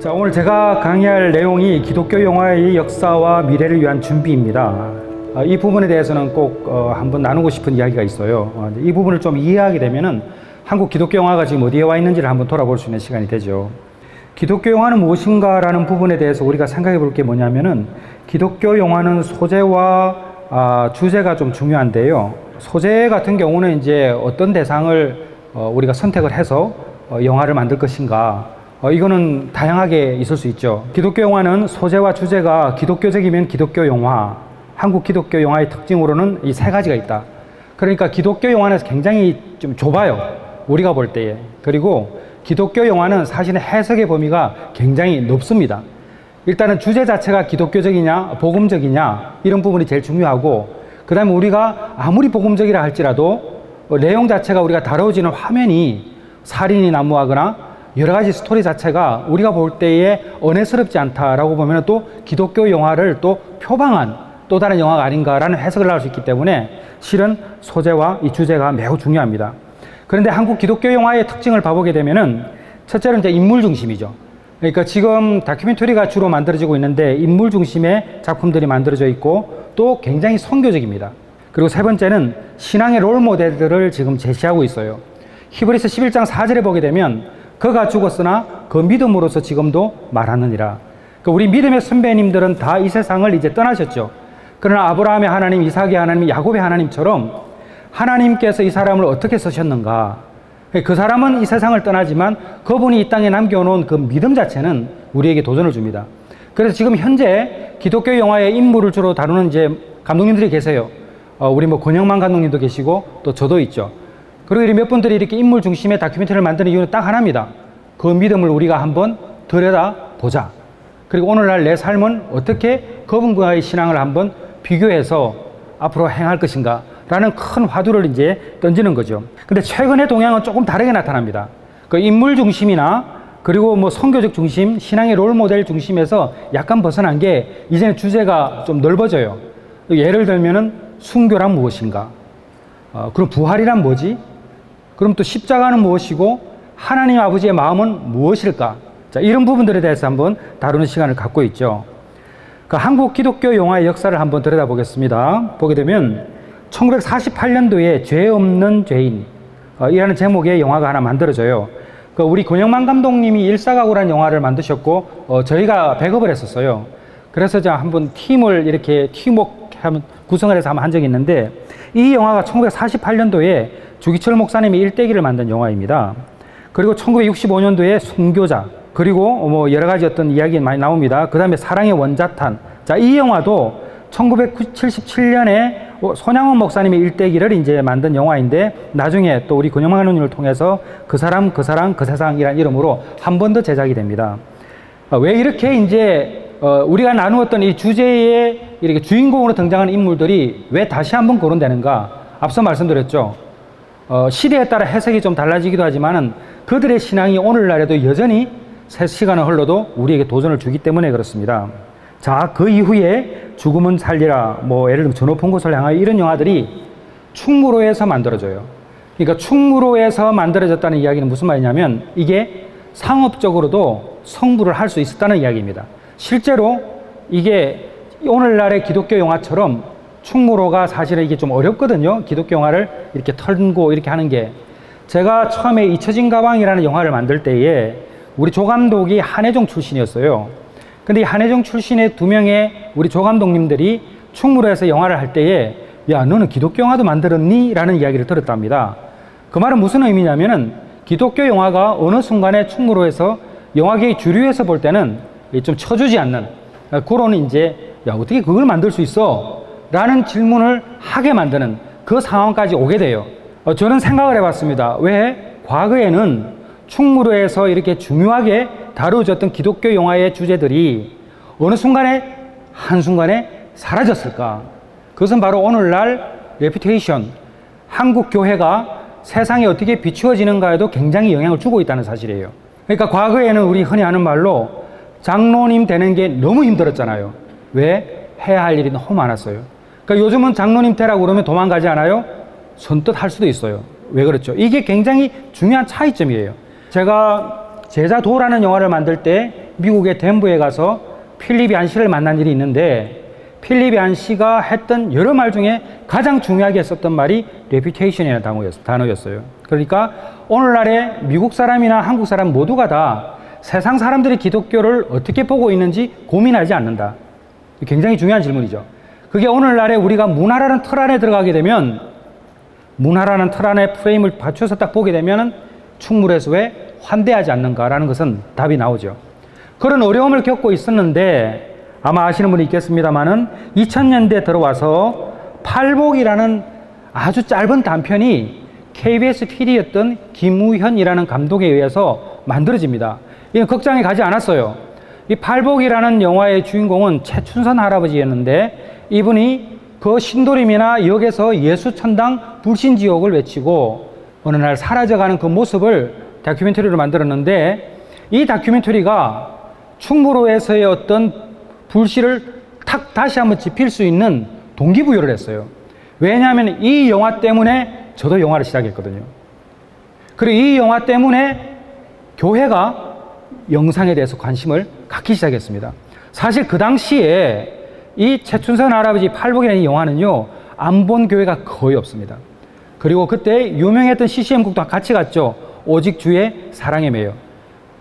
자, 오늘 제가 강의할 내용이 기독교 영화의 역사와 미래를 위한 준비입니다. 이 부분에 대해서는 꼭 한번 나누고 싶은 이야기가 있어요. 이 부분을 좀 이해하게 되면은 한국 기독교 영화가 지금 어디에 와 있는지를 한번 돌아볼 수 있는 시간이 되죠. 기독교 영화는 무엇인가라는 부분에 대해서 우리가 생각해 볼 게 뭐냐면은 기독교 영화는 소재와 주제가 좀 중요한데요. 소재 같은 경우는 이제 어떤 대상을 우리가 선택을 해서 영화를 만들 것인가, 이거는 다양하게 있을 수 있죠. 기독교 영화는 소재와 주제가 기독교적이면 기독교 영화, 한국 기독교 영화의 특징으로는 이 세 가지가 있다. 그러니까 기독교 영화는 굉장히 좀 좁아요, 우리가 볼 때에. 그리고 기독교 영화는 사실은 해석의 범위가 굉장히 높습니다. 일단은 주제 자체가 기독교적이냐 복음적이냐 이런 부분이 제일 중요하고, 그 다음에 우리가 아무리 복음적이라 할지라도 내용 자체가 우리가 다뤄지는 화면이 살인이 난무하거나 여러 가지 스토리 자체가 우리가 볼 때에 은혜스럽지 않다라고 보면 또 기독교 영화를 또 표방한 또 다른 영화가 아닌가라는 해석을 나올 수 있기 때문에 실은 소재와 이 주제가 매우 중요합니다. 그런데 한국 기독교 영화의 특징을 봐보게 되면은 첫째는 이제 인물 중심이죠. 그러니까 지금 다큐멘터리가 주로 만들어지고 있는데 인물 중심의 작품들이 만들어져 있고 또 굉장히 선교적입니다. 그리고 세 번째는 신앙의 롤 모델들을 지금 제시하고 있어요. 히브리서 11장 4절에 보게 되면 그가 죽었으나 그 믿음으로서 지금도 말하느니라. 그러니까 우리 믿음의 선배님들은 다 이 세상을 이제 떠나셨죠. 그러나 아브라함의 하나님, 이삭의 하나님, 야곱의 하나님처럼 하나님께서 이 사람을 어떻게 쓰셨는가. 그 사람은 이 세상을 떠나지만 그분이 이 땅에 남겨놓은 그 믿음 자체는 우리에게 도전을 줍니다. 그래서 지금 현재 기독교 영화의 인물을 주로 다루는 이제 감독님들이 계세요. 우리 권영만 감독님도 계시고 또 저도 있죠. 그리고 몇 분들이 이렇게 인물 중심의 다큐멘터리를 만드는 이유는 딱 하나입니다. 그 믿음을 우리가 한번 들여다보자. 그리고 오늘날 내 삶은 어떻게 그분과의 신앙을 한번 비교해서 앞으로 행할 것인가 라는 큰 화두를 이제 던지는 거죠. 근데 최근의 동향은 조금 다르게 나타납니다. 그 인물 중심이나 그리고 선교적 중심, 신앙의 롤 모델 중심에서 약간 벗어난 게 이제는 주제가 좀 넓어져요. 예를 들면은 순교란 무엇인가? 그럼 부활이란 뭐지? 그럼 또 십자가는 무엇이고 하나님 아버지의 마음은 무엇일까? 자, 이런 부분들에 대해서 한번 다루는 시간을 갖고 있죠. 그 한국 기독교 영화의 역사를 한번 들여다보겠습니다. 보게 되면 1948년도에 죄 없는 죄인 이라는 제목의 영화가 하나 만들어져요. 우리 권영만 감독님이 일사각오라는 영화를 만드셨고 저희가 백업을 했었어요. 그래서 제가 한번 팀을 이렇게 팀워크 구성을 해서 한번 한 적이 있는데, 이 영화가 1948년도에 주기철 목사님이 일대기를 만든 영화입니다. 그리고 1965년도에 순교자, 그리고 여러 가지 어떤 이야기 많이 나옵니다. 그 다음에 사랑의 원자탄. 자, 이 영화도 1977년에 손양원 목사님의 일대기를 이제 만든 영화인데, 나중에 또 우리 권영만 감독님을 통해서 그 사람, 그 사랑, 그 세상이라는 이름으로 한 번 더 제작이 됩니다. 왜 이렇게 이제 우리가 나누었던 이 주제에 이렇게 주인공으로 등장하는 인물들이 왜 다시 한번 거론되는가? 앞서 말씀드렸죠. 시대에 따라 해석이 좀 달라지기도 하지만은 그들의 신앙이 오늘날에도 여전히 시간을 흘러도 우리에게 도전을 주기 때문에 그렇습니다. 자, 그 이후에 죽음은 살리라, 예를 들면 저 높은 곳을 향하여 이런 영화들이 충무로에서 만들어져요. 그러니까 충무로에서 만들어졌다는 이야기는 무슨 말이냐면 이게 상업적으로도 성부를 할 수 있었다는 이야기입니다. 실제로 이게 오늘날의 기독교 영화처럼 충무로가 사실은 이게 좀 어렵거든요. 기독교 영화를 이렇게 털고 이렇게 하는 게. 제가 처음에 잊혀진 가방이라는 영화를 만들 때에 우리 조 감독이 한혜종 출신이었어요. 근데 이 한혜종 출신의 두 명의 우리 조 감독님들이 충무로에서 영화를 할 때에 야, 너는 기독교 영화도 만들었니? 라는 이야기를 들었답니다. 그 말은 무슨 의미냐면은 기독교 영화가 어느 순간에 충무로에서 영화계의 주류에서 볼 때는 좀 쳐주지 않는 그런 이제 야, 어떻게 그걸 만들 수 있어? 라는 질문을 하게 만드는 그 상황까지 오게 돼요. 저는 생각을 해봤습니다. 왜 과거에는 충무로에서 이렇게 중요하게 다루어졌던 기독교 영화의 주제들이 어느 순간에 한순간에 사라졌을까? 그것은 바로 오늘날 레퓨테이션, 한국 교회가 세상에 어떻게 비추어지는가에도 굉장히 영향을 주고 있다는 사실이에요. 그러니까 과거에는 우리 흔히 하는 말로 장로님 되는 게 너무 힘들었잖아요. 왜? 해야 할 일이 너무 많았어요. 그러니까 요즘은 장로님 되라고 그러면 도망가지 않아요? 선뜻 할 수도 있어요. 왜 그렇죠? 이게 굉장히 중요한 차이점이에요. 제가 제자도라는 영화를 만들 때 미국의 덴버에 가서 필립 얀 씨를 만난 일이 있는데, 필립 얀 씨가 했던 여러 말 중에 가장 중요하게 썼던 말이 reputation이라는 단어였어요. 그러니까 오늘날의 미국 사람이나 한국 사람 모두가 다 세상 사람들이 기독교를 어떻게 보고 있는지 고민하지 않는다. 굉장히 중요한 질문이죠. 그게 오늘날에 우리가 문화라는 틀 안에 들어가게 되면, 문화라는 틀 안에 프레임을 받쳐서 딱 보게 되면 충무로에서 왜 환대하지 않는가라는 것은 답이 나오죠. 그런 어려움을 겪고 있었는데, 아마 아시는 분이 있겠습니다만은 2000년대 들어와서 팔복이라는 아주 짧은 단편이 KBS PD였던 김우현이라는 감독에 의해서 만들어집니다. 이건 극장에 가지 않았어요. 이 팔복이라는 영화의 주인공은 최춘선 할아버지였는데, 이분이 그 신도림이나 역에서 예수천당 불신지옥을 외치고 어느 날 사라져가는 그 모습을 다큐멘터리로 만들었는데, 이 다큐멘터리가 충무로에서의 어떤 불씨를 탁 다시 한번 지필 수 있는 동기부여를 했어요. 왜냐하면 이 영화 때문에 저도 영화를 시작했거든요. 그리고 이 영화 때문에 교회가 영상에 대해서 관심을 갖기 시작했습니다. 사실 그 당시에 이 최춘선 할아버지 팔복이라는 이 영화는요, 안 본 교회가 거의 없습니다. 그리고 그때 유명했던 CCM국도 같이 갔죠. 오직 주의 사랑에 매여.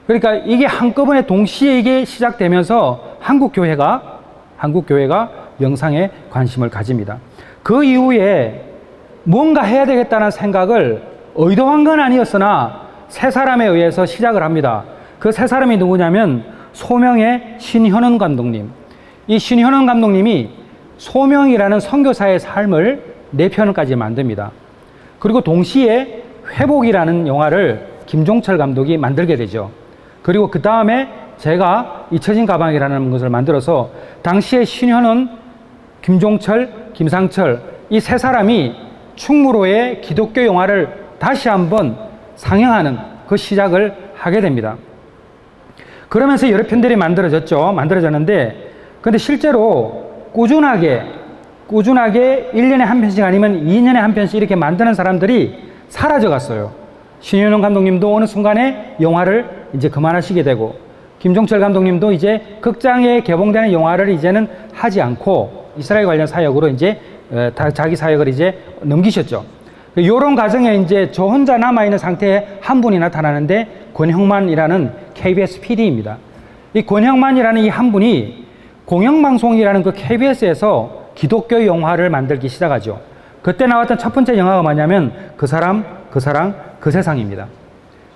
그러니까 이게 한꺼번에 동시에 이게 시작되면서 한국 교회가 영상에 관심을 가집니다. 그 이후에 뭔가 해야 되겠다는 생각을 의도한 건 아니었으나 세 사람에 의해서 시작을 합니다. 그 세 사람이 누구냐면 소명의 신현원 감독님. 이 신현원 감독님이 소명이라는 선교사의 삶을 4편까지 만듭니다. 그리고 동시에 회복이라는 영화를 김종철 감독이 만들게 되죠. 그리고 그 다음에 제가 잊혀진 가방이라는 것을 만들어서 당시에 신현원, 김종철, 김상철 이 세 사람이 충무로의 기독교 영화를 다시 한번 상영하는 그 시작을 하게 됩니다. 그러면서 여러 편들이 만들어졌는데, 근데 실제로 꾸준하게 1년에 한 편씩 아니면 2년에 한 편씩 이렇게 만드는 사람들이 사라져 갔어요. 신현원 감독님도 어느 순간에 영화를 이제 그만하시게 되고, 김종철 감독님도 이제 극장에 개봉되는 영화를 이제는 하지 않고 이스라엘 관련 사역으로 이제 자기 사역을 이제 넘기셨죠. 이런 과정에 이제 저 혼자 남아있는 상태에 한 분이 나타나는데 권형만이라는 KBS PD입니다. 이 권형만이라는 이 한 분이 공영방송이라는 그 KBS에서 기독교 영화를 만들기 시작하죠. 그때 나왔던 첫 번째 영화가 뭐냐면 그 사람, 그 사랑, 그 세상입니다.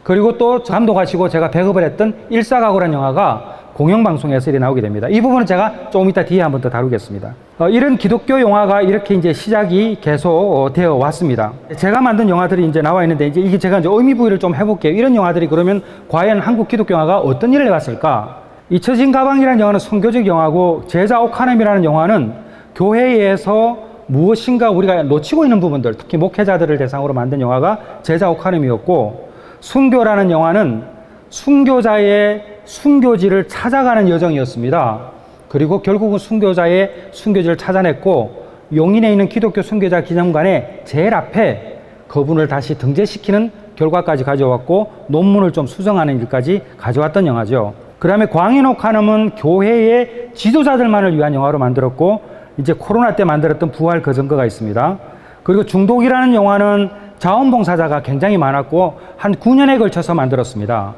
그리고 또 감독하시고 제가 배급을 했던 일사각오라는 영화가 공영방송에서 이렇게 나오게 됩니다. 이 부분은 제가 조금 이따 뒤에 한번 더 다루겠습니다. 이런 기독교 영화가 이렇게 이제 시작이 계속 되어 왔습니다. 제가 만든 영화들이 이제 나와 있는데, 이게 제가 이제 의미 부여를 좀 해볼게요. 이런 영화들이 그러면 과연 한국 기독교 영화가 어떤 일을 해왔을까? 잊혀진 가방이라는 영화는 선교적 영화고, 제자 오카넴이라는 영화는 교회에서 무엇인가 우리가 놓치고 있는 부분들, 특히 목회자들을 대상으로 만든 영화가 제자 오카넴이었고, 순교라는 영화는 순교자의 순교지를 찾아가는 여정이었습니다. 그리고 결국은 순교자의 순교지를 찾아냈고, 용인에 있는 기독교 순교자 기념관에 제일 앞에 그분을 다시 등재시키는 결과까지 가져왔고, 논문을 좀 수정하는 일까지 가져왔던 영화죠. 그 다음에 광인옥한음은 교회의 지도자들만을 위한 영화로 만들었고, 이제 코로나 때 만들었던 부활 그 증거가 있습니다. 그리고 중독이라는 영화는 자원봉사자가 굉장히 많았고 한 9년에 걸쳐서 만들었습니다.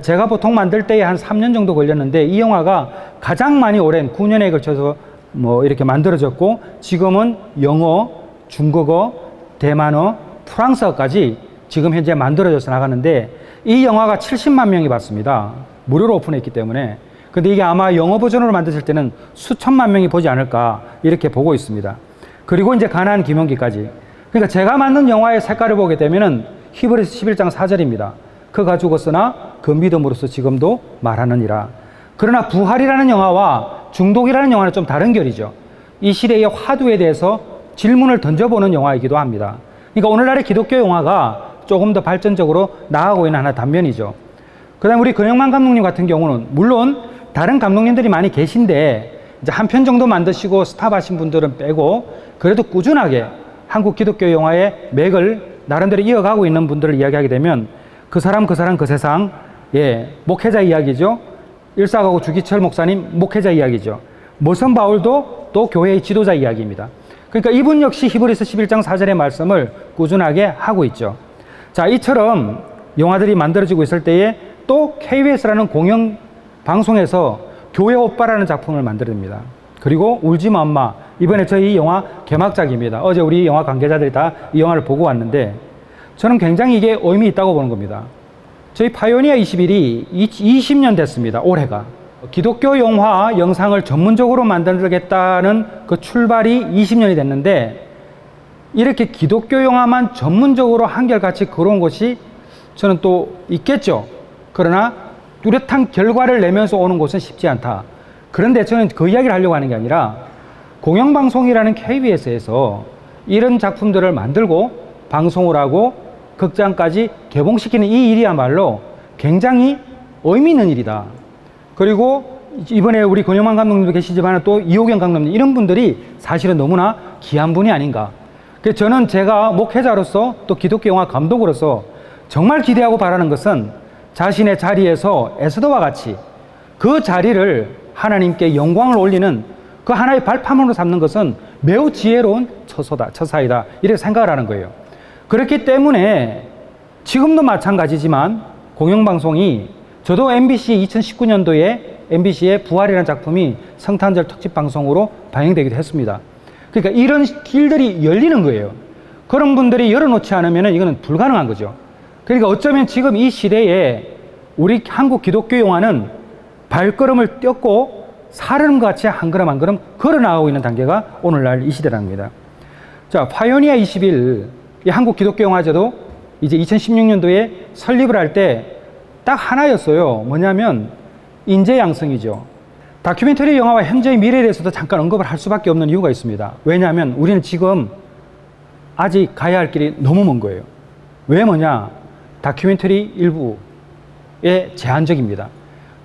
제가 보통 만들 때에 한 3년 정도 걸렸는데, 이 영화가 가장 많이 오랜 9년에 걸쳐서 이렇게 만들어졌고, 지금은 영어, 중국어, 대만어, 프랑스어까지 지금 현재 만들어져서 나가는데, 이 영화가 70만 명이 봤습니다. 무료로 오픈했기 때문에. 근데 이게 아마 영어 버전으로 만드실 때는 수천만 명이 보지 않을까 이렇게 보고 있습니다. 그리고 이제 가나안 김용기까지. 그러니까 제가 만든 영화의 색깔을 보게 되면은 히브리서 11장 4절입니다. 그가 죽었으나 그 믿음으로써 지금도 말하느니라. 그러나 부활이라는 영화와 중독이라는 영화는 좀 다른 결이죠. 이 시대의 화두에 대해서 질문을 던져보는 영화이기도 합니다. 그러니까 오늘날의 기독교 영화가 조금 더 발전적으로 나아가고 있는 하나 단면이죠. 그 다음에 우리 권영만 감독님 같은 경우는 물론 다른 감독님들이 많이 계신데, 이제 한 편 정도 만드시고 스탑하신 분들은 빼고, 그래도 꾸준하게 한국 기독교 영화의 맥을 나름대로 이어가고 있는 분들을 이야기하게 되면 그 사람, 그 사람, 그 세상, 목회자 이야기죠. 일사가고 주기철 목사님 목회자 이야기죠. 머선 바울도 또 교회의 지도자 이야기입니다. 그러니까 이분 역시 히브리서 11장 4절의 말씀을 꾸준하게 하고 있죠. 자, 이처럼 영화들이 만들어지고 있을 때에 또 KBS라는 공영 방송에서 교회 오빠라는 작품을 만듭니다. 그리고 울지마 엄마, 이번에 저희 영화 개막작입니다. 어제 우리 영화 관계자들이 다 이 영화를 보고 왔는데 저는 굉장히 이게 의미 있다고 보는 겁니다. 저희 파이오니아 21이 20년 됐습니다. 올해가. 기독교 영화 영상을 전문적으로 만들겠다는 그 출발이 20년이 됐는데 이렇게 기독교 영화만 전문적으로 한결같이 걸어온 곳이 저는 또 있겠죠. 그러나 뚜렷한 결과를 내면서 오는 곳은 쉽지 않다. 그런데 저는 그 이야기를 하려고 하는 게 아니라 공영방송이라는 KBS에서 이런 작품들을 만들고 방송을 하고 극장까지 개봉시키는 이 일이야말로 굉장히 의미 있는 일이다. 그리고 이번에 우리 권영만 감독님도 계시지만 또 이호경 감독님 이런 분들이 사실은 너무나 귀한 분이 아닌가. 그래서 저는 제가 목회자로서 또 기독교 영화 감독으로서 정말 기대하고 바라는 것은 자신의 자리에서 에스더와 같이 그 자리를 하나님께 영광을 올리는 그 하나의 발판으로 삼는 것은 매우 지혜로운 처사이다. 이렇게 생각을 하는 거예요. 그렇기 때문에 지금도 마찬가지지만 공영방송이 저도 MBC 2019년도에 MBC의 부활이라는 작품이 성탄절 특집 방송으로 방영되기도 했습니다. 그러니까 이런 길들이 열리는 거예요. 그런 분들이 열어놓지 않으면 이거는 불가능한 거죠. 그러니까 어쩌면 지금 이 시대에 우리 한국 기독교 영화는 발걸음을 떼었고 사르는 것 같이 한 걸음 한 걸음 걸어나가고 있는 단계가 오늘날 이 시대라는 겁니다. 자, 파이오니아 21, 이 한국 기독교 영화제도 이제 2016년도에 설립을 할 때 딱 하나였어요. 뭐냐면 인재 양성이죠. 다큐멘터리 영화와 현재의 미래에 대해서도 잠깐 언급을 할 수밖에 없는 이유가 있습니다. 왜냐하면 우리는 지금 아직 가야 할 길이 너무 먼 거예요. 왜 뭐냐? 다큐멘터리 일부에 제한적입니다.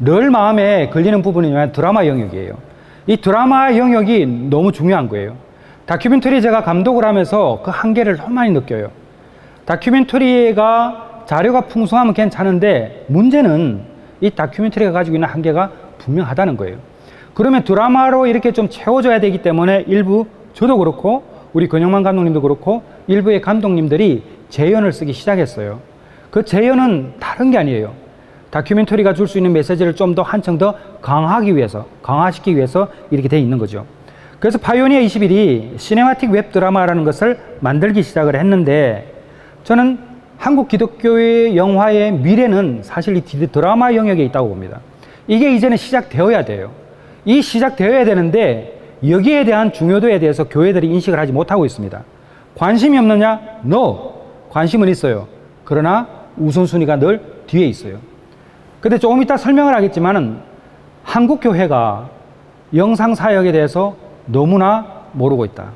늘 마음에 걸리는 부분이 뭐냐면 드라마 영역이에요. 이 드라마 영역이 너무 중요한 거예요. 다큐멘터리 제가 감독을 하면서 그 한계를 너무 많이 느껴요. 다큐멘터리가 자료가 풍성하면 괜찮은데 문제는 이 다큐멘터리가 가지고 있는 한계가 분명하다는 거예요. 그러면 드라마로 이렇게 좀 채워줘야 되기 때문에 일부 저도 그렇고 우리 권영만 감독님도 그렇고 일부의 감독님들이 재연을 쓰기 시작했어요. 그 재연은 다른 게 아니에요. 다큐멘터리가 줄 수 있는 메시지를 좀 더 한층 더 강화시키기 위해서 이렇게 돼 있는 거죠. 그래서 파이오니아 21이 시네마틱 웹 드라마라는 것을 만들기 시작을 했는데 저는 한국 기독교의 영화의 미래는 사실 이 드라마 영역에 있다고 봅니다. 이게 이제는 시작되어야 돼요. 이 시작되어야 되는데 여기에 대한 중요도에 대해서 교회들이 인식을 하지 못하고 있습니다. 관심이 없느냐? No! 관심은 있어요. 그러나 우선순위가 늘 뒤에 있어요. 근데 조금 이따 설명을 하겠지만은 한국 교회가 영상 사역에 대해서 너무나 모르고 있다.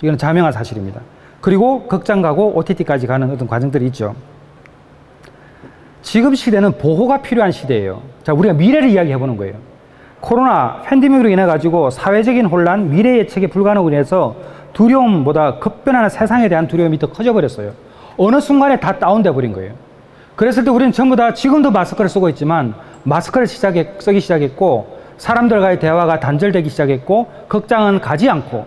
이건 자명한 사실입니다. 그리고 극장 가고 OTT까지 가는 어떤 과정들이 있죠. 지금 시대는 보호가 필요한 시대예요. 자, 우리가 미래를 이야기해 보는 거예요. 코로나 팬데믹으로 인해 가지고 사회적인 혼란, 미래 예측이 불가능으로 인해서 두려움보다 급변하는 세상에 대한 두려움이 더 커져 버렸어요. 어느 순간에 다 다운돼 버린 거예요. 그랬을 때 우리는 전부 다 지금도 마스크를 쓰고 있지만 마스크를 쓰기 시작했고 사람들과의 대화가 단절되기 시작했고 극장은 가지 않고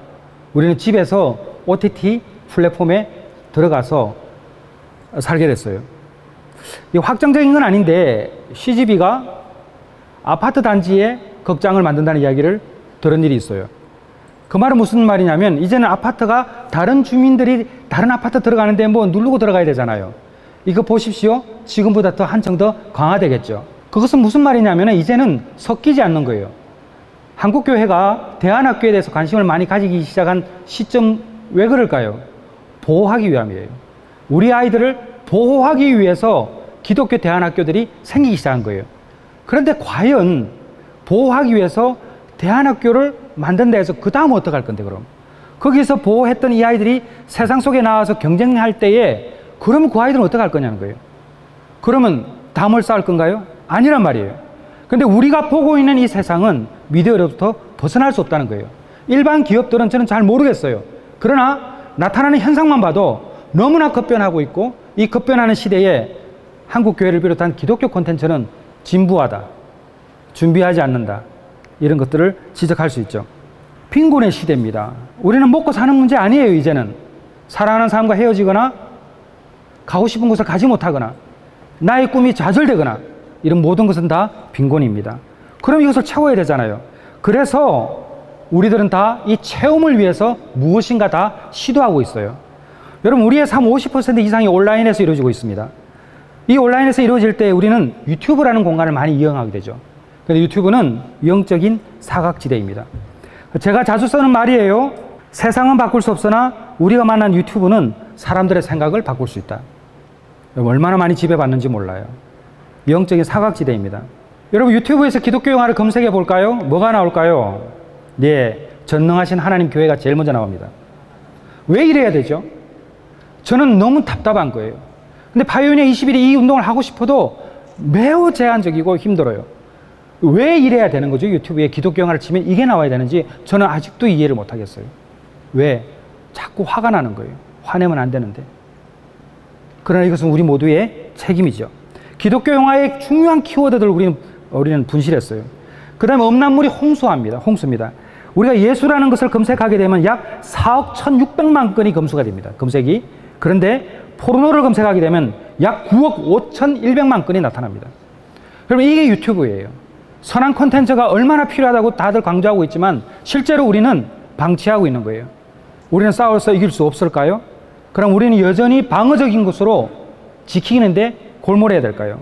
우리는 집에서 OTT 플랫폼에 들어가서 살게 됐어요. 이 확정적인 건 아닌데 CGV가 아파트 단지에 극장을 만든다는 이야기를 들은 일이 있어요. 그 말은 무슨 말이냐면 이제는 아파트가 다른 주민들이 다른 아파트 들어가는데 뭐 누르고 들어가야 되잖아요. 이거 보십시오. 지금보다 더 한층 더 강화되겠죠. 그것은 무슨 말이냐면 이제는 섞이지 않는 거예요. 한국교회가 대안학교에 대해서 관심을 많이 가지기 시작한 시점 왜 그럴까요? 보호하기 위함이에요. 우리 아이들을 보호하기 위해서 기독교 대안학교들이 생기기 시작한 거예요. 그런데 과연 보호하기 위해서 대안학교를 만든다 해서 그 다음 어떡할 건데 그럼? 거기서 보호했던 이 아이들이 세상 속에 나와서 경쟁할 때에 그러면 그 아이들은 어떡할 거냐는 거예요. 그러면 담을 쌓을 건가요? 아니란 말이에요. 근데 우리가 보고 있는 이 세상은 미디어로부터 벗어날 수 없다는 거예요. 일반 기업들은 저는 잘 모르겠어요. 그러나 나타나는 현상만 봐도 너무나 급변하고 있고 이 급변하는 시대에 한국 교회를 비롯한 기독교 콘텐츠는 진부하다. 준비하지 않는다. 이런 것들을 지적할 수 있죠. 빈곤의 시대입니다. 우리는 먹고 사는 문제 아니에요, 이제는. 사랑하는 사람과 헤어지거나 가고 싶은 곳을 가지 못하거나 나의 꿈이 좌절되거나 이런 모든 것은 다 빈곤입니다. 그럼 이것을 채워야 되잖아요. 그래서 우리들은 다 이 체험을 위해서 무엇인가 다 시도하고 있어요. 여러분, 우리의 삶 50% 이상이 온라인에서 이루어지고 있습니다. 이 온라인에서 이루어질 때 우리는 유튜브라는 공간을 많이 이용하게 되죠. 그런데 유튜브는 영적인 사각지대입니다. 제가 자주 쓰는 말이에요. 세상은 바꿀 수 없으나 우리가 만난 유튜브는 사람들의 생각을 바꿀 수 있다. 얼마나 많이 지배받는지 몰라요. 영적인 사각지대입니다. 여러분, 유튜브에서 기독교 영화를 검색해 볼까요? 뭐가 나올까요? 네, 전능하신 하나님 교회가 제일 먼저 나옵니다. 왜 이래야 되죠? 저는 너무 답답한 거예요. 근데 파이오니아 21이 이 운동을 하고 싶어도 매우 제한적이고 힘들어요. 왜 이래야 되는 거죠? 유튜브에 기독교 영화를 치면 이게 나와야 되는지 저는 아직도 이해를 못 하겠어요. 왜? 자꾸 화가 나는 거예요. 화내면 안 되는데. 그러나 이것은 우리 모두의 책임이죠. 기독교 영화의 중요한 키워드들을 우리는 분실했어요. 그 다음에 음란물이 홍수입니다. 우리가 예수라는 것을 검색하게 되면 약 4억 1,600만 건이 검수가 됩니다. 검색이. 그런데 포르노를 검색하게 되면 약 9억 5,100만 건이 나타납니다. 여러분, 이게 유튜브예요. 선한 콘텐츠가 얼마나 필요하다고 다들 강조하고 있지만 실제로 우리는 방치하고 있는 거예요. 우리는 싸워서 이길 수 없을까요? 그럼 우리는 여전히 방어적인 것으로 지키는데 골몰해야 될까요?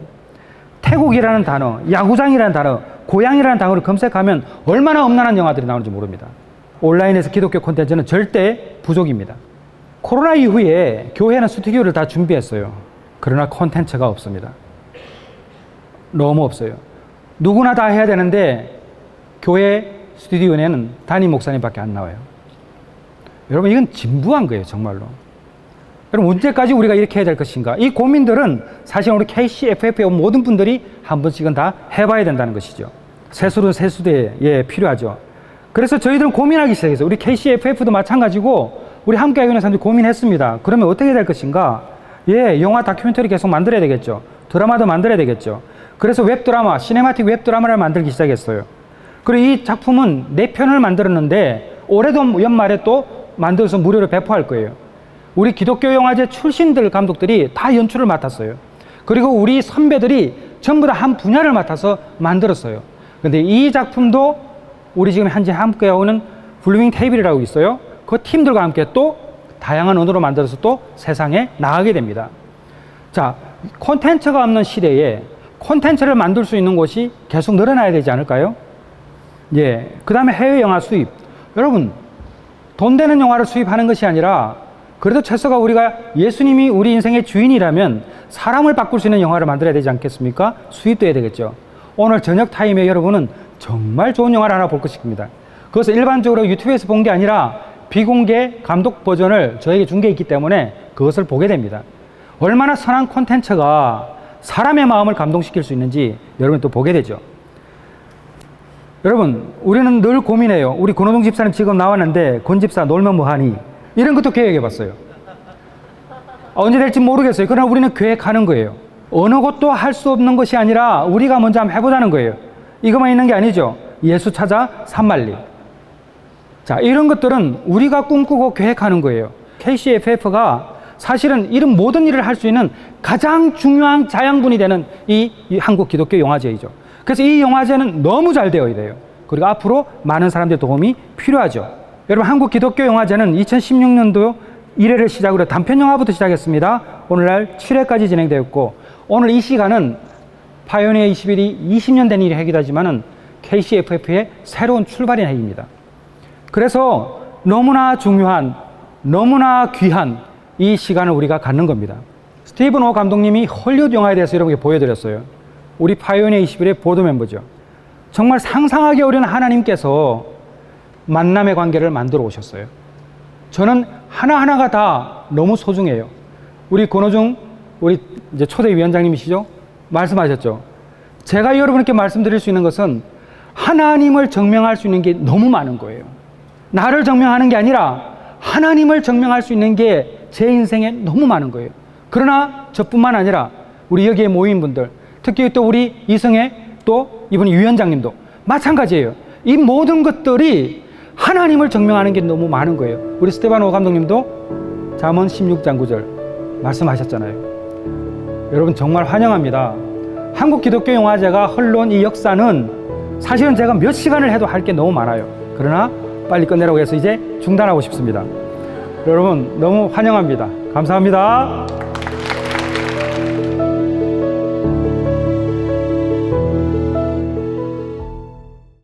태국이라는 단어, 야구장이라는 단어, 고향이라는 단어를 검색하면 얼마나 엄난한 영화들이 나오는지 모릅니다. 온라인에서 기독교 콘텐츠는 절대 부족입니다. 코로나 이후에 교회는 스튜디오를 다 준비했어요. 그러나 콘텐츠가 없습니다. 너무 없어요. 누구나 다 해야 되는데 교회 스튜디오에는 담임 목사님밖에 안 나와요. 여러분, 이건 진부한 거예요, 정말로. 여러분, 언제까지 우리가 이렇게 해야 될 것인가? 이 고민들은 사실 우리 KCFF의 모든 분들이 한 번씩은 다 해봐야 된다는 것이죠. 세술은 세수대에 필요하죠. 그래서 저희들은 고민하기 시작했어요. 우리 KCFF도 마찬가지고 우리 함께 하고 있는 사람들이 고민했습니다. 그러면 어떻게 해야 될 것인가? 영화 다큐멘터리 계속 만들어야 되겠죠. 드라마도 만들어야 되겠죠. 그래서 웹드라마, 시네마틱 웹드라마를 만들기 시작했어요. 그리고 이 작품은 4편을 만들었는데 올해도 연말에 또 만들어서 무료로 배포할 거예요. 우리 기독교 영화제 출신들 감독들이 다 연출을 맡았어요. 그리고 우리 선배들이 전부 다 한 분야를 맡아서 만들었어요. 근데 이 작품도 우리 지금 현재 함께 하고는 블루밍 테이블이라고 있어요. 그 팀들과 함께 또 다양한 언어로 만들어서 또 세상에 나가게 됩니다. 자, 콘텐츠가 없는 시대에 콘텐츠를 만들 수 있는 곳이 계속 늘어나야 되지 않을까요? 그 다음에 해외 영화 수입. 여러분, 돈 되는 영화를 수입하는 것이 아니라 그래도 최소가 우리가 예수님이 우리 인생의 주인이라면 사람을 바꿀 수 있는 영화를 만들어야 되지 않겠습니까? 수입도 해야 되겠죠. 오늘 저녁 타임에 여러분은 정말 좋은 영화를 하나 볼 것입니다. 그것을 일반적으로 유튜브에서 본 게 아니라 비공개 감독 버전을 저에게 준 게 있기 때문에 그것을 보게 됩니다. 얼마나 선한 콘텐츠가 사람의 마음을 감동시킬 수 있는지 여러분 또 보게 되죠. 여러분, 우리는 늘 고민해요. 우리 권호동 집사님 지금 나왔는데 권 집사 놀면 뭐하니? 이런 것도 계획해봤어요. 언제 될지 모르겠어요. 그러나 우리는 계획하는 거예요. 어느 것도 할 수 없는 것이 아니라 우리가 먼저 한번 해보자는 거예요. 이것만 있는 게 아니죠. 예수 찾아 산말리. 자, 이런 것들은 우리가 꿈꾸고 계획하는 거예요. KCFF가 사실은 이런 모든 일을 할 수 있는 가장 중요한 자양분이 되는 이 한국 기독교 영화제이죠. 그래서 이 영화제는 너무 잘 되어야 돼요. 그리고 앞으로 많은 사람들의 도움이 필요하죠. 여러분, 한국 기독교 영화제는 2016년도 1회를 시작으로 단편 영화부터 시작했습니다. 오늘날 7회까지 진행되었고, 오늘 이 시간은 파이오니아 21이 20년 된 일이 해기도 하지만은 KCFF의 새로운 출발인 해입니다. 그래서 너무나 중요한, 너무나 귀한 이 시간을 우리가 갖는 겁니다. 스티븐 오 감독님이 헐리우드 영화에 대해서 여러분께 보여드렸어요. 우리 파이오니아 21의 보드 멤버죠. 정말 상상하기 어려운 하나님께서 만남의 관계를 만들어 오셨어요. 저는 하나하나가 다 너무 소중해요. 우리 권호중, 우리 이제 초대 위원장님이시죠? 말씀하셨죠. 제가 여러분께 말씀드릴 수 있는 것은 하나님을 증명할 수 있는 게 너무 많은 거예요. 나를 증명하는 게 아니라 하나님을 증명할 수 있는 게 제 인생에 너무 많은 거예요. 그러나 저뿐만 아니라 우리 여기에 모인 분들, 특히 또 우리 이성애 또 이분 위원장님도 마찬가지예요. 이 모든 것들이 하나님을 증명하는 게 너무 많은 거예요. 우리 스테바노 감독님도 잠언 16장 9절 말씀하셨잖아요. 여러분 정말 환영합니다. 한국 기독교 영화제가 흘러온 이 역사는 사실은 제가 몇 시간을 해도 할 게 너무 많아요. 그러나 빨리 끝내라고 해서 이제 중단하고 싶습니다. 여러분 너무 환영합니다. 감사합니다.